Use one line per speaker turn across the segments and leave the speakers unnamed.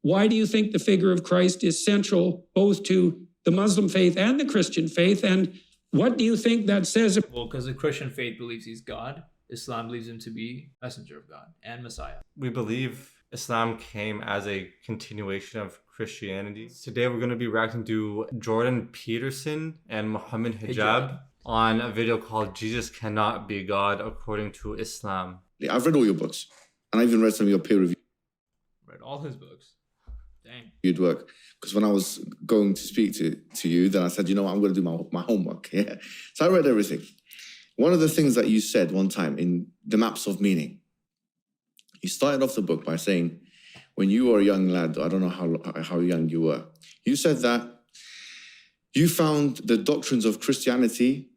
why do you think the figure of Christ is central both to the Muslim faith and the Christian faith? And what do you think that says?
Well, because the Christian faith believes he's God. Islam believes him to be messenger of God and Messiah.
We believe Islam came as a continuation of Christianity. Today we're going to be reacting to Jordan Peterson and Muhammad Hijab on a video called Jesus Cannot Be God According to Islam.
I've read all your books, and I even read some of your peer review.
Read all his books. Dang.
You'd work. Because when I was going to speak to you, then I said, you know what, I'm going to do my homework. Yeah. So I read everything. One of the things that you said one time in The Maps of Meaning, you started off the book by saying, when you were a young lad, I don't know how young you were, you said that you found the doctrines of Christianity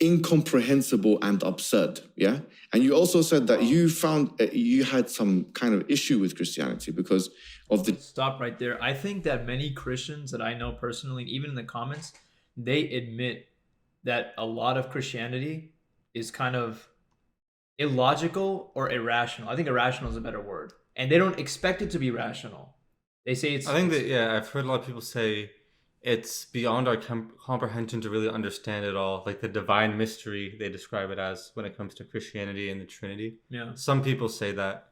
incomprehensible and absurd, yeah? And you also said that you found you had some kind of issue with Christianity because of the...
Stop right there. I think that many Christians that I know personally, even in the comments, they admit that a lot of Christianity is kind of illogical or irrational. I think irrational is a better word. And they don't expect it to be rational. They say it's...
I think that, yeah, I've heard a lot of people say it's beyond our comprehension to really understand it all. Like the divine mystery, they describe it as when it comes to Christianity and the Trinity.
Yeah.
Some people say that.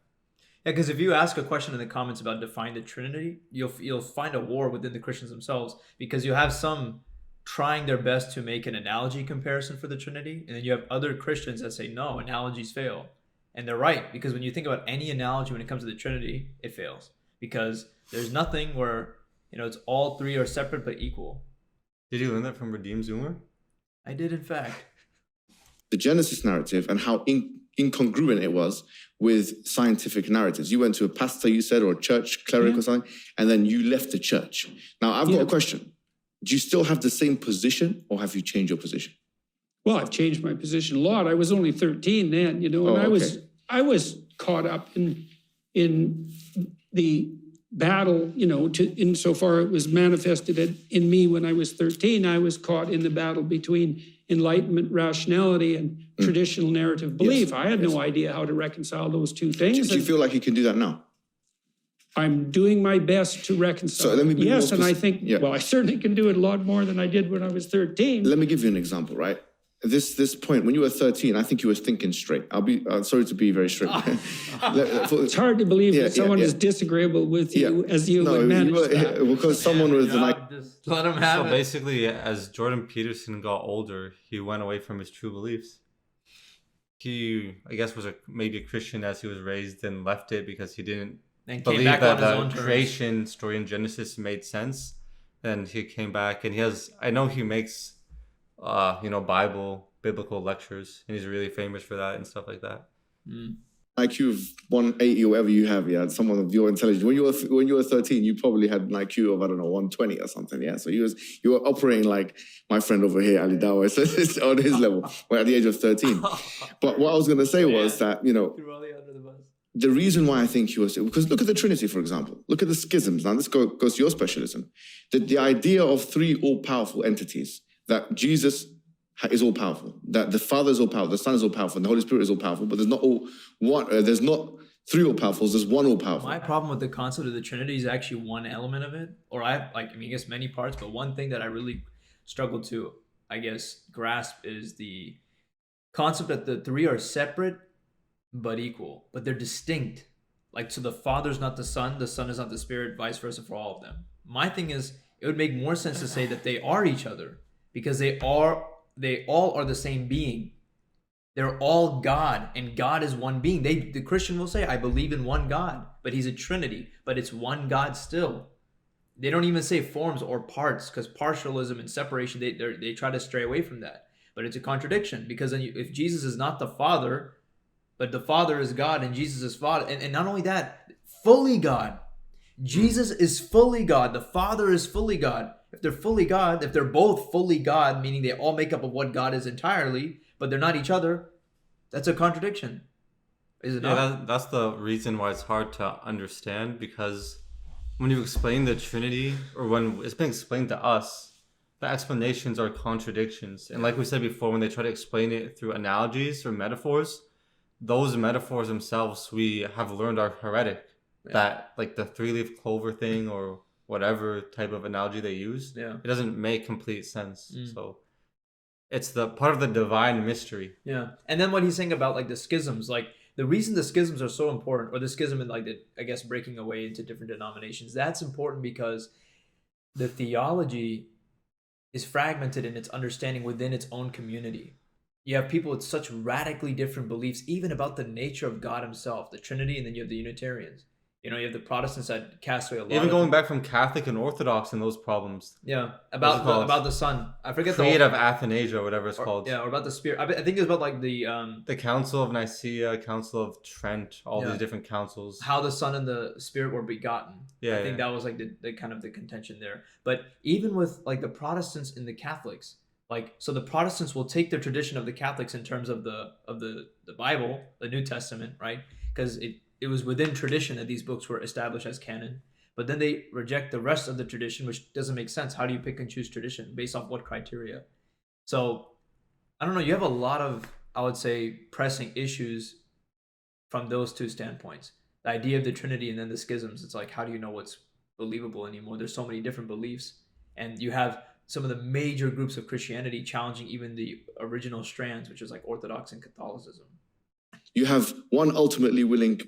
Yeah, because if you ask a question in the comments about define the Trinity, you'll find a war within the Christians themselves, because you have some trying their best to make an analogy comparison for the Trinity, and then you have other Christians that say, no, analogies fail. And they're right, because when you think about any analogy when it comes to the Trinity, it fails. Because there's nothing where, it's all three are separate but equal.
Did you learn that from Redeem Zoomer?
I did, in fact.
The Genesis narrative and how incongruent it was with scientific narratives. You went to a pastor, you said, or a church cleric or something, and then you left the church. Now, I've got a question. Do you still have the same position, or have you changed your position?
Well, I've changed my position a lot. I was only 13 then, and I was caught up in the battle, insofar it was manifested in me when I was 13. I was caught in the battle between Enlightenment rationality and traditional narrative belief. I had no idea how to reconcile those two things.
Do you feel like you can do that now?
I'm doing my best to reconcile.
So let me be
yes, and I think, well, I certainly can do it a lot more than I did when I was 13.
Let me give you an example, right? This point, when you were 13, I think you were thinking straight. I'll be sorry to be very strict.
It's hard to believe that someone is disagreeable with you as you would manage that.
Because someone was like...
Just let him have
So
it.
basically, as Jordan Peterson got older, he went away from his true beliefs. He, I guess, was maybe a Christian as he was raised and left it because he didn't believe that the creation story in Genesis made sense. Then he came back, and I know he makes biblical lectures, and he's really famous for that and stuff like that.
IQ of 180 or whatever you have, someone of your intelligence. When you were 13, you probably had an IQ of 120 or something, So you were operating like my friend over here, Ali Dawa, on his level, at the age of 13. But what I was going to say was that the reason why I think he was, because look at the Trinity, for example. Look at the schisms. Now this goes to your specialism. The idea of three all-powerful entities, that Jesus is all powerful, that the Father is all powerful, the Son is all powerful, and the Holy Spirit is all powerful, but there's not there's not three all powerfuls, there's one all powerful.
My problem with the concept of the Trinity is actually one element of it, or I guess many parts, but one thing that I really struggle to, grasp is the concept that the three are separate but equal, but they're distinct. So the Father's not the Son is not the Spirit, vice versa for all of them. My thing is, it would make more sense to say that they are each other, because they all are the same being. They're all God, and God is one being. The Christian will say, I believe in one God, but he's a Trinity, but it's one God still. They don't even say forms or parts, because partialism and separation, they try to stray away from that. But it's a contradiction, because then if Jesus is not the Father, but the Father is God and Jesus is Father, and not only that, fully God. Jesus is fully God. The Father is fully God. If they're fully God, if they're both fully God, meaning they all make up of what God is entirely, but they're not each other, that's a contradiction. Is it not?
Yeah, that's the reason why it's hard to understand, because when you explain the Trinity, or when it's been explained to us, the explanations are contradictions. And like we said before, when they try to explain it through analogies or metaphors, those metaphors themselves we have learned are heretic. that like the 3-leaf clover thing or whatever type of analogy they use, it doesn't make complete sense. So it's the part of the divine mystery.
Yeah. And then what he's saying about like the schisms, like the reason the schisms are so important, or the schism in like the, I guess, breaking away into different denominations, that's important because the theology is fragmented in its understanding within its own community. You have people with such radically different beliefs, even about the nature of God himself, the Trinity, and then you have the Unitarians. You know, you have the Protestants that cast away a lot.
Even going back from Catholic and Orthodox and those problems.
Yeah, about the Son. I forget
Creed of Athanasia, or whatever it's called.
Yeah, or about the Spirit. I think it's about like the
Council of Nicaea, Council of Trent, all these different councils.
How the Son and the Spirit were begotten. I think that was like the kind of the contention there. But even with like the Protestants and the Catholics, like, so the Protestants will take their tradition of the Catholics in terms of the Bible, the New Testament, right? Because it was within tradition that these books were established as canon. But then they reject the rest of the tradition, which doesn't make sense. How do you pick and choose tradition? Based off what criteria? So, I don't know. You have a lot of, I would say, pressing issues from those two standpoints. The idea of the Trinity and then the schisms. It's like, how do you know what's believable anymore? There's so many different beliefs. And you have some of the major groups of Christianity challenging even the original strands, which is like Orthodox and Catholicism.
You have one ultimately willing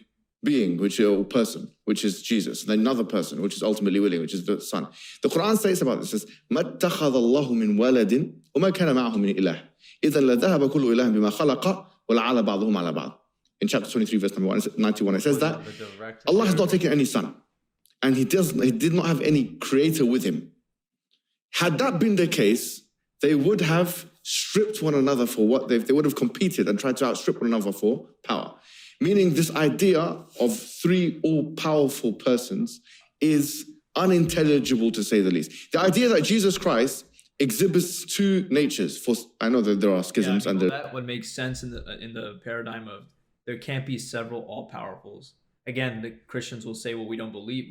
being, which is a person, which is Jesus, and another person, which is ultimately willing, which is the Son. The Quran says about this, it says, مَا اتَّخَذَ اللَّهُ مِنْ وَلَدٍ وَمَا كَانَ مَعَهُ مِنْ إِلَهٍ إِذًا لَذَهَبَ كُلُّ إِلَهٍ بِمَا خَلَقَ وَلَعَلَ بَعْضُهُمْ عَلَى بَعْضٍ. In chapter 23, verse number 91, it says that Allah has not taken any son, and he did not have any creator with him. Had that been the case, they would have stripped one another for what they would have competed and tried to outstrip one another for power. Meaning this idea of three all-powerful persons is unintelligible, to say the least. The idea that Jesus Christ exhibits two natures, I know that there are schisms,
that would make sense in the paradigm of there can't be several all-powerfuls. Again, the Christians will say, well, we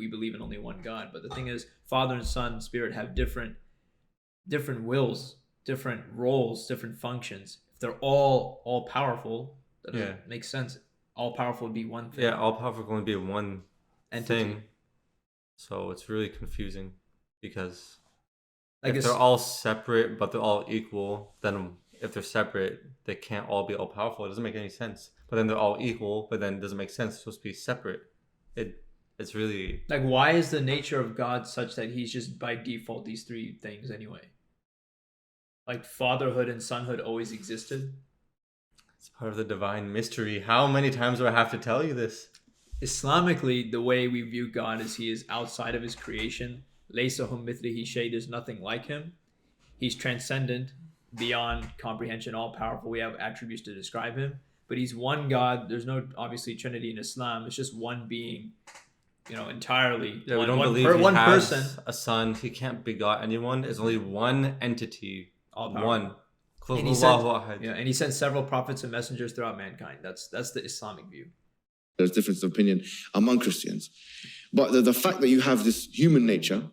believe in only one God. But the thing is, Father and Son, Spirit have different wills, different roles, different functions. If they're all powerful, that doesn't make sense. All powerful would be one thing.
Yeah, all powerful can only be one thing. So it's really confusing because if they're all separate but they're all equal, then if they're separate, they can't all be all powerful. It doesn't make any sense. But then they're all equal, but then it doesn't make sense. It's supposed to be separate. It's really
like, why is the nature of God such that he's just by default these three things anyway? Like fatherhood and sonhood always existed.
It's part of the divine mystery. How many times do I have to tell you this?
Islamically, the way we view God is he is outside of his creation. Laysa hum mithlihi shay, there's nothing like him. He's transcendent, beyond comprehension, all powerful. We have attributes to describe him, but he's one God. There's no obviously Trinity in Islam. It's just one being, entirely.
Yeah, we don't believe he has a son. He can't begot anyone. It's only one entity. All powerful. One.
And he sent several prophets and messengers throughout mankind. That's the Islamic view.
There's difference of opinion among Christians. But the fact that you have this human nature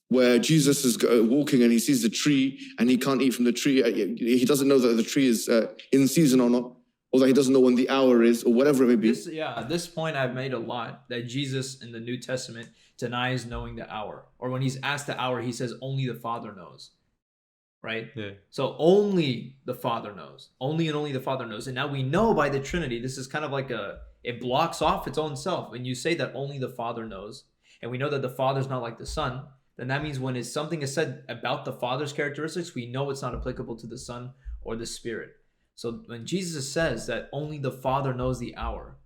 where Jesus is walking and he sees the tree and he can't eat from the tree. He doesn't know that the tree is in season or not, or that he doesn't know when the hour is, or whatever it may be.
At this point I've made a lot, that Jesus in the New Testament denies knowing the hour. Or when he's asked the hour, he says only the Father knows. Right? Yeah. So only the Father knows. Only and only the Father knows. And now we know by the Trinity, this is kind of like it blocks off its own self. When you say that only the Father knows, and we know that the Father's not like the Son, then that means when something is said about the Father's characteristics, we know it's not applicable to the Son or the Spirit. So when Jesus says that only the Father knows the hour,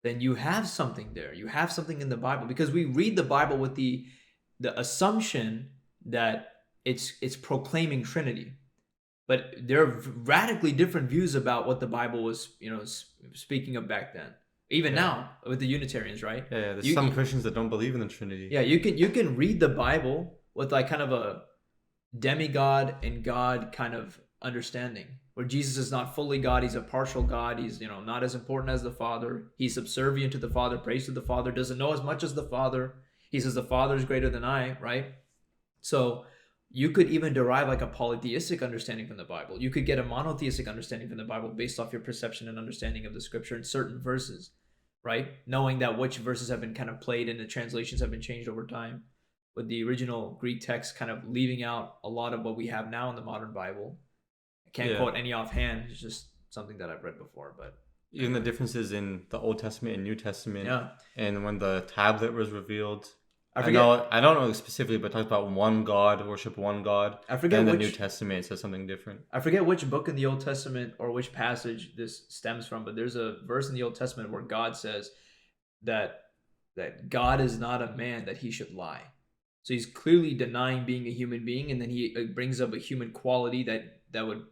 then you have something there. You have something in the Bible, because we read the Bible with the assumption that it's proclaiming Trinity, but there are radically different views about what the Bible was, speaking of back then. Even now with the Unitarians, right?
Yeah, there's some Christians that don't believe in the Trinity.
Yeah, you can read the Bible with like kind of a demigod and God kind of understanding, where Jesus is not fully God, he's a partial God, he's not as important as the Father, he's subservient to the Father, prays to the Father, doesn't know as much as the Father. He says the Father is greater than I, right? So you could even derive like a polytheistic understanding from the Bible. You could get a monotheistic understanding from the Bible based off your perception and understanding of the scripture in certain verses, right? Knowing that which verses have been kind of played and the translations have been changed over time, with the original Greek text kind of leaving out a lot of what we have now in the modern Bible. I can't quote any offhand. It's just something that I've read before, but
even the differences in the Old Testament and New Testament.
Yeah.
And when the tablet was revealed.
I don't
know specifically, but it talks about one God, worship one God.
I forget
in the
which
New Testament it says something different.
I forget which book in the Old Testament or which passage this stems from, but there's a verse in the Old Testament where God says that God is not a man that he should lie. So he's clearly denying being a human being, and then he brings up a human quality that would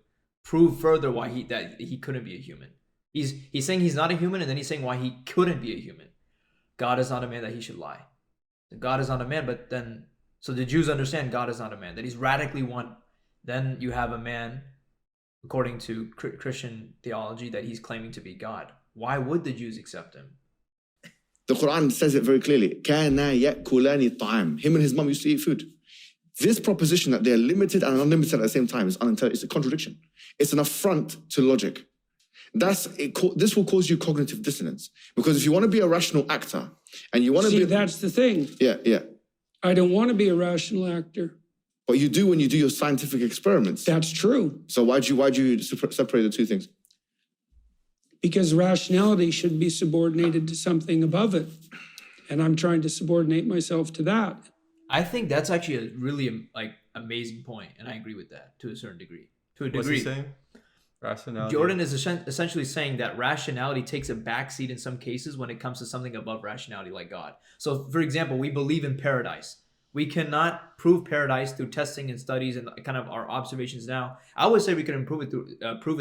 prove further why he couldn't be a human. He's saying he's not a human, and then he's saying why he couldn't be a human. God is not a man that he should lie. God is not a man, but then, so the Jews understand God is not a man, that he's radically one. Then you have a man, according to Christian theology, that he's claiming to be God. Why would the Jews accept him?
The Quran says it very clearly. كَانَا يَأْكُلَانِ الطَّعَامِ. Him and his mum used to eat food. This proposition that they're limited and unlimited at the same time is unintelligible. It's a contradiction. It's an affront to logic. This will cause you cognitive dissonance. Because if you want to be a rational actor and you want to be...
that's the thing.
Yeah.
I don't want to be a rational actor.
But you do when you do your scientific experiments.
That's true.
So why'd you separate the two things?
Because rationality should be subordinated to something above it. And I'm trying to subordinate myself to that.
I think that's actually a really amazing point, and I agree with that to a certain degree.
What's he saying? Rationality.
Jordan is essentially saying that rationality takes a backseat in some cases when it comes to something above rationality like God. So, for example, we believe in paradise. We cannot prove paradise through testing and studies and kind of our observations now. I would say we could prove it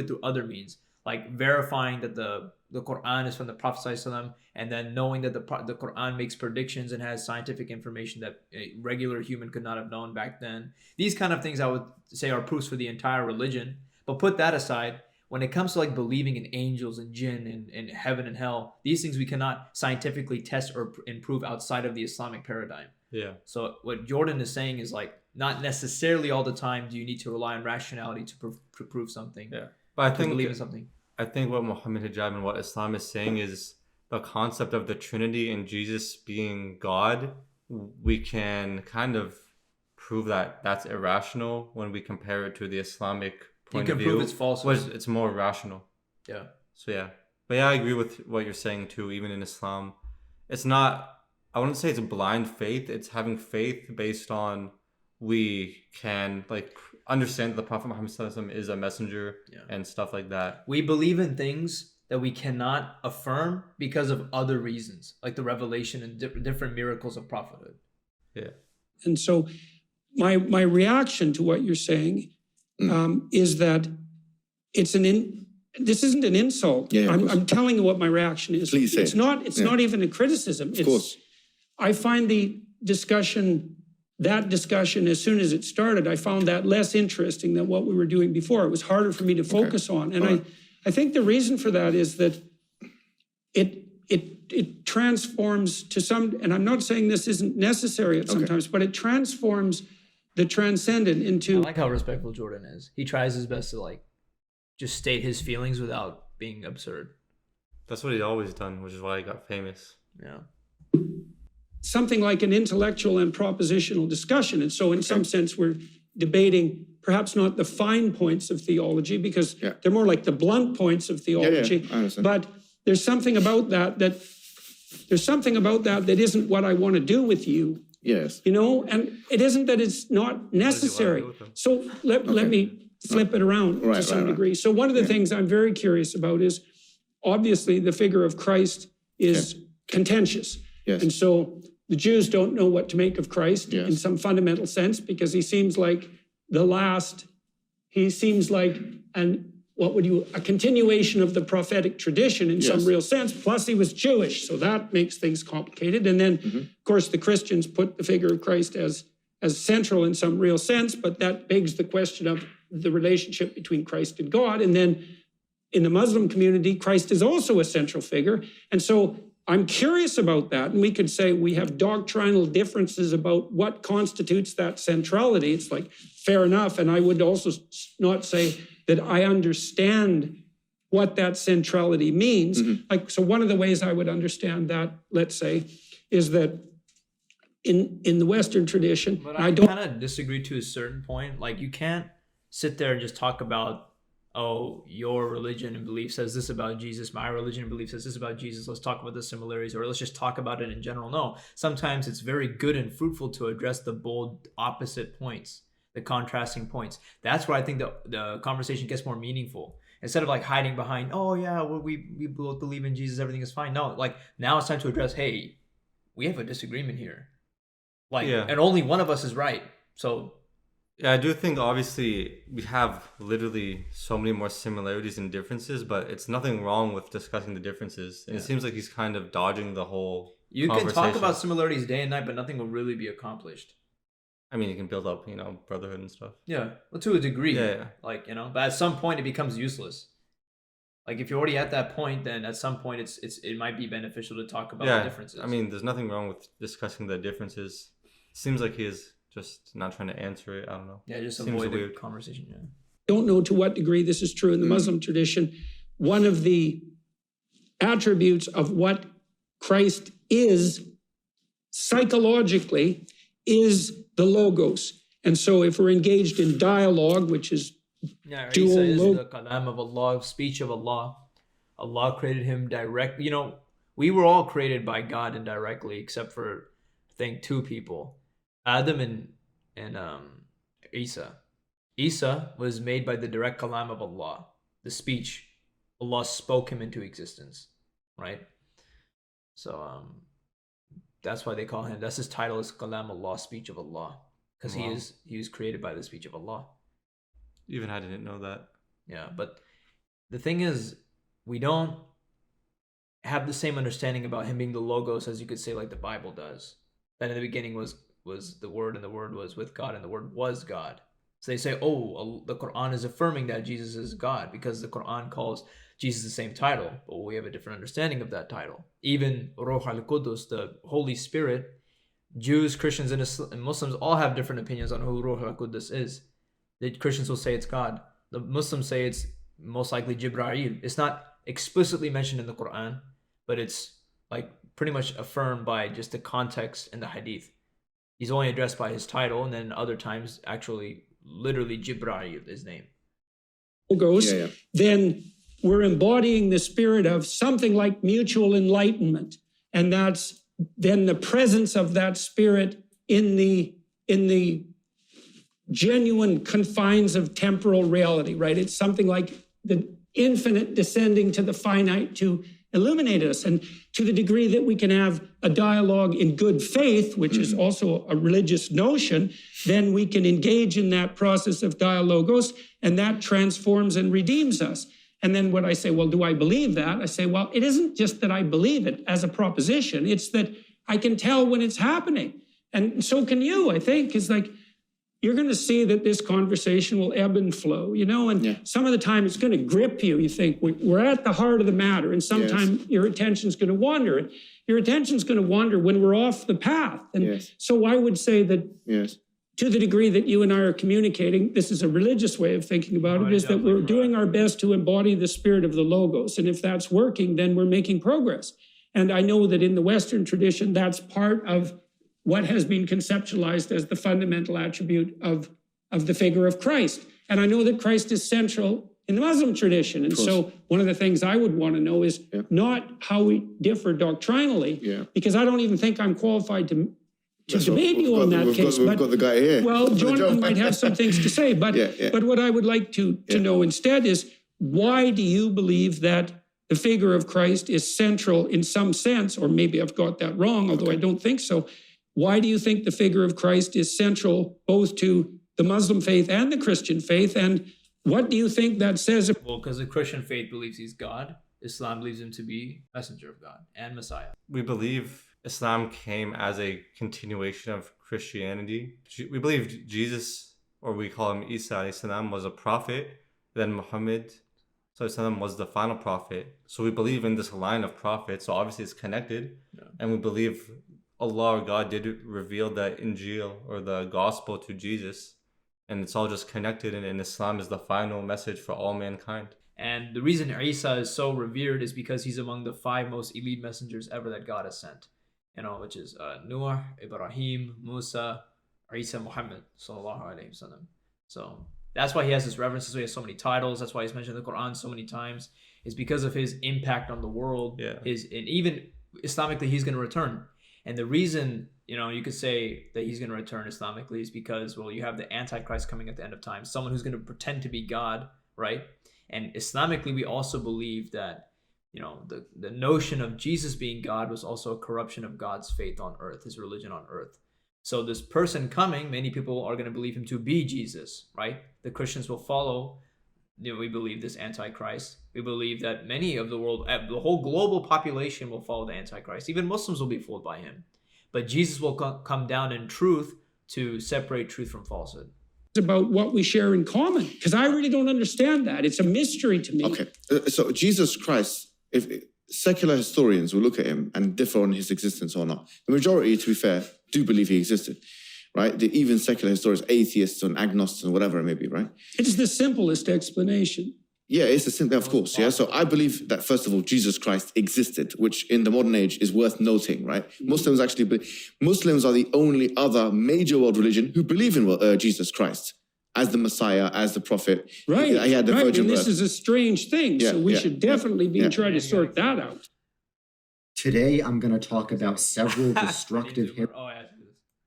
through other means, like verifying that the Quran is from the Prophet ﷺ, and then knowing that the Quran makes predictions and has scientific information that a regular human could not have known back then. These kind of things I would say are proofs for the entire religion. But put that aside, when it comes to believing in angels and jinn and heaven and hell, these things we cannot scientifically test or improve outside of the Islamic paradigm.
Yeah.
So what Jordan is saying is not necessarily all the time do you need to rely on rationality to prove something.
Yeah. But I
believe in something.
I think what Muhammad Hijab and what Islam is saying is the concept of the Trinity and Jesus being God. We can kind of prove that that's irrational when we compare it to the Islamic point of view. You can prove
it's false.
It's more rational.
Yeah.
So yeah. But yeah, I agree with what you're saying too. Even in Islam, it's not, I wouldn't say it's a blind faith. It's having faith based on we can understand that the Prophet Muhammad ﷺ is a messenger and stuff like that.
We believe in things that we cannot affirm because of other reasons, like the revelation and different miracles of prophethood.
Yeah.
And so my reaction to what you're saying is that this isn't an insult.
Yeah,
I'm telling you what my reaction is.
Please say
it's not even a criticism.
Of course.
I find that discussion, as soon as it started, I found that less interesting than what we were doing before. It was harder for me to focus on. And I think the reason for that is that it transforms to some, and I'm not saying this isn't necessary at sometimes, but it transforms the transcendent into...
I like how respectful Jordan is. He tries his best to just state his feelings without being absurd.
That's what he's always done, which is why he got famous.
Yeah.
Something like an intellectual and propositional discussion. And so in some sense, we're debating perhaps not the fine points of theology, because they're more like the blunt points of theology.
I understand.
But there's something about that isn't what I want to do with you.
Yes.
And it isn't that it's not necessary. So let me flip it around to some degree. So one of the things I'm very curious about is, obviously, the figure of Christ is contentious.
Yes.
And so the Jews don't know what to make of Christ in some fundamental sense, because he seems like a continuation of the prophetic tradition in some real sense. Plus he was Jewish, so that makes things complicated. And then, of course, the Christians put the figure of Christ as central in some real sense, but that begs the question of the relationship between Christ and God. And then in the Muslim community, Christ is also a central figure. And so I'm curious about that. And we could say we have doctrinal differences about what constitutes that centrality. It's fair enough. And I would also not say that I understand what that centrality means. Like, so one of the ways I would understand that, let's say, is that in the Western tradition,
but I kind of disagree to a certain point. Like, you can't sit there and just talk about, oh, your religion and belief says this about Jesus, my religion and belief says this about Jesus, let's talk about the similarities, or let's just talk about it in general. No, sometimes it's very good and fruitful to address the bold opposite points, the contrasting points. That's where I think the conversation gets more meaningful. Instead of like hiding behind, oh yeah, well, we both believe in Jesus, everything is fine. No, like, now it's time to address, hey, we have a disagreement here. Like, and only one of us is right. So
yeah, I do think obviously we have literally so many more similarities and differences, but it's nothing wrong with discussing the differences. And it seems like he's kind of dodging the whole
You can talk about similarities day and night, but nothing will really be accomplished.
I mean, you can build up, brotherhood and stuff.
Yeah, well, to a degree.
Yeah.
Like, but at some point it becomes useless. Like, if you're already at that point, then at some point it might be beneficial to talk about the differences.
I mean, there's nothing wrong with discussing the differences. It seems like he is just not trying to answer it. I don't know.
Yeah, just avoid the conversation. Yeah.
Don't know to what degree this is true in the Muslim tradition. One of the attributes of what Christ is psychologically is the logos. And so if we're engaged in dialogue, which is
Isa is the kalam of Allah, speech of Allah. Allah created him directly. We were all created by God indirectly, except for, I think, two people, Adam and Isa. Isa was made by the direct kalam of Allah, the speech. Allah spoke him into existence, right? So that's why they call him. That's his title, is Kalam Allah, speech of Allah, because he was created by the speech of Allah.
Even I didn't know that.
Yeah, but the thing is, we don't have the same understanding about him being the logos as you could say like the Bible does. That in the beginning was the Word, and the Word was with God, and the Word was God. So they say, oh, the Quran is affirming that Jesus is God because the Quran calls Jesus the same title, but we have a different understanding of that title. Even Ruh al-Qudus, the Holy Spirit, Jews, Christians, and Muslims all have different opinions on who Ruh al-Qudus is. The Christians will say it's God. The Muslims say it's most likely Jibreel. It's not explicitly mentioned in the Quran, but it's like pretty much affirmed by just the context and the hadith. He's only addressed by his title, and then other times actually literally Jibreel, his name.
Logos, then we're embodying the spirit of something like mutual enlightenment. And that's then the presence of that spirit in the genuine confines of temporal reality, right? It's something like the infinite descending to the finite to illuminate us. And to the degree that we can have a dialogue in good faith, which is also a religious notion, then we can engage in that process of dialogos, and that transforms and redeems us. And then when I say, well, do I believe that? I say, well, it isn't just that I believe it as a proposition. It's that I can tell when it's happening. And so can you, I think. It's like, you're going to see that this conversation will ebb and flow, and some of the time it's going to grip you. You think we're at the heart of the matter, and sometimes your attention's going to wander. And your attention's going to wander when we're off the path. And so I would say that to the degree that you and I are communicating, this is a religious way of thinking about it, is that we're doing our best to embody the spirit of the Logos. And if that's working, then we're making progress. And I know that in the Western tradition, that's part of what has been conceptualized as the fundamental attribute of the figure of Christ. And I know that Christ is central in the Muslim tradition. And so one of the things I would want to know is not how we differ doctrinally, because I don't even think I'm qualified to debate you on that case.
We've got the guy here.
Well, John might have some things to say, but what I would like to know instead is, why do you believe that the figure of Christ is central in some sense, or maybe I've got that wrong, although I don't think so. Why do you think the figure of Christ is central both to the Muslim faith and the Christian faith? And what do you think that says?
Well, because the Christian faith believes he's God. Islam believes him to be messenger of God and Messiah.
We believe Islam came as a continuation of Christianity. We believe Jesus, or we call him Isa alayhi salam, was a prophet. Then Muhammad was the final prophet. So we believe in this line of prophets. So obviously it's connected. And we believe Allah or God did reveal the Injil or the gospel to Jesus, and it's all just connected, and Islam is the final message for all mankind.
And the reason Isa is so revered is because he's among the 5 most elite messengers ever that God has sent. Which is Noah, Ibrahim, Musa, Isa, Muhammad, sallallahu alaihi wasallam. So that's why he has this reverence. That's why he has so many titles. That's why he's mentioned in the Quran so many times. It's because of his impact on the world.
Yeah.
And even Islamically, he's going to return. And the reason, you could say that he's going to return Islamically is because, well, you have the Antichrist coming at the end of time, someone who's going to pretend to be God, right? And Islamically, we also believe that, the notion of Jesus being God was also a corruption of God's faith on earth, his religion on earth. So this person coming, many people are going to believe him to be Jesus, right? The Christians will follow, we believe this Antichrist. We believe that many of the world, the whole global population will follow the Antichrist. Even Muslims will be fooled by him. But Jesus will come down in truth to separate truth from falsehood.
It's about what we share in common, because I really don't understand that. It's a mystery to me.
Okay, so Jesus Christ, if secular historians will look at him and differ on his existence or not. The majority, to be fair, do believe he existed, right? Even secular historians, atheists and agnostics and whatever it may be, right?
It's the simplest explanation.
Yeah, it's a simple, of course, yeah. So I believe that, first of all, Jesus Christ existed, which in the modern age is worth noting, right? Muslims are the only other major world religion who believe in Jesus Christ as the Messiah, as the prophet.
Right,
He had the virgin
and this
birth.
is a strange thing, so we should definitely be trying to sort that out.
Today, I'm going to talk about several destructive...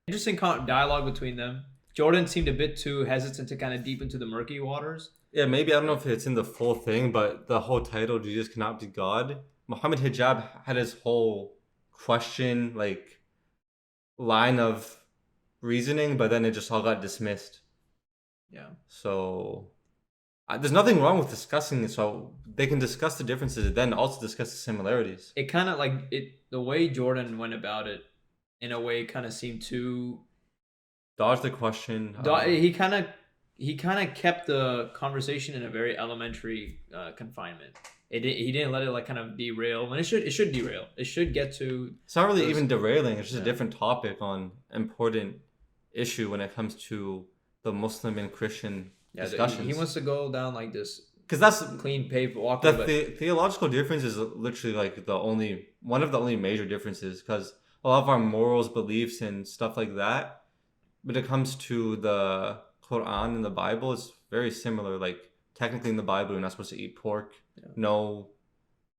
Interesting dialogue between them. Jordan seemed a bit too hesitant to kind of deep into the murky waters.
Yeah, maybe, I don't know if it's in the full thing, but the whole title, Jesus Cannot Be God. Muhammad Hijab had his whole question, line of reasoning, but then it just all got dismissed.
Yeah.
So there's nothing wrong with discussing it. So they can discuss the differences and then also discuss the similarities.
It kind of the way Jordan went about it, in a way, kind of seemed to
dodge the question.
He kind of kept the conversation in a very elementary confinement. He didn't let it kind of derail, and it should derail. It should get to.
It's not really even derailing. It's just a different topic on important issue when it comes to the Muslim and Christian discussions.
He wants to go down like this
because that's
clean paved walkway.
The theological difference is literally one of the only major differences, because a lot of our morals, beliefs, and stuff like that, when it comes to the Quran and the Bible, it's very similar. Technically in the Bible, you're not supposed to eat pork. Yeah. No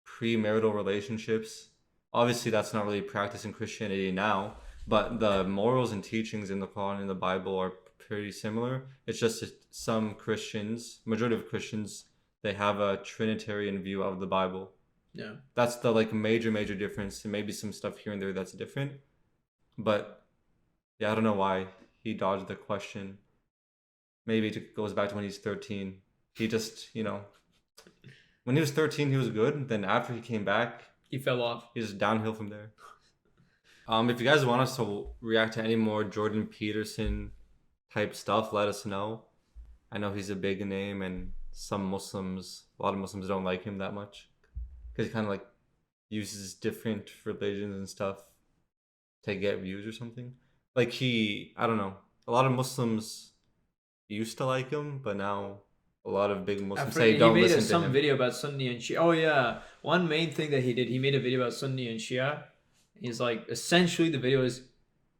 premarital relationships. Obviously, that's not really practiced in Christianity now, but the morals and teachings in the Quran and the Bible are pretty similar. It's just that some Christians, majority of Christians, they have a Trinitarian view of the Bible.
Yeah.
That's the major difference, and maybe some stuff here and there that's different. But yeah, I don't know why he dodged the question. Maybe it goes back to when he's 13. He just, when he was 13, he was good. Then after he came back,
he fell off.
He's just downhill from there. If you guys want us to react to any more Jordan Peterson type stuff, let us know. I know he's a big name, and a lot of Muslims don't like him that much, because he kind of uses different religions and stuff to get views or something. I don't know. A lot of Muslims used to like him, but now a lot of big Muslims say don't listen to him. He made some
video about Sunni and Shia. Oh yeah, one main thing that he did, he made a video about Sunni and Shia. He's essentially the video is,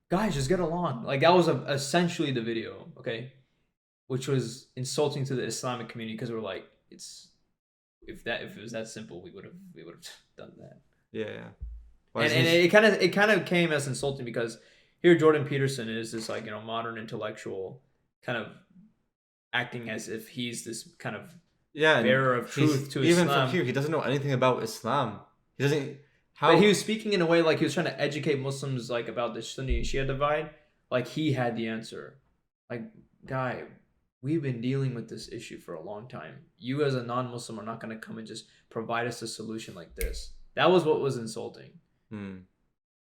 guys, just get along. That was essentially the video, okay? Which was insulting to the Islamic community, because we're if it was that simple, we would have done that.
Yeah.
And it kind of came as insulting, because here Jordan Peterson is this modern intellectual, kind of acting as if he's this kind of bearer of truth to Islam.
Even from here, he doesn't know anything about Islam. He doesn't.
But he was speaking in a way he was trying to educate Muslims about the Sunni and Shia divide. He had the answer. Guy, we've been dealing with this issue for a long time. You as a non-Muslim are not going to come and just provide us a solution like this. That was what was insulting.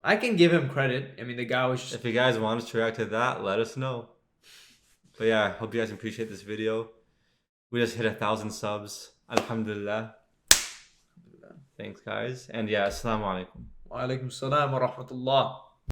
I can give him credit. I mean, the guy was just...
If you guys want us to react to that, let us know. But yeah, hope you guys appreciate this video. We just hit 1,000 subs. Alhamdulillah. Thanks, guys. And yeah, assalamu alaikum.
Wa alaikum salam wa rahmatullah.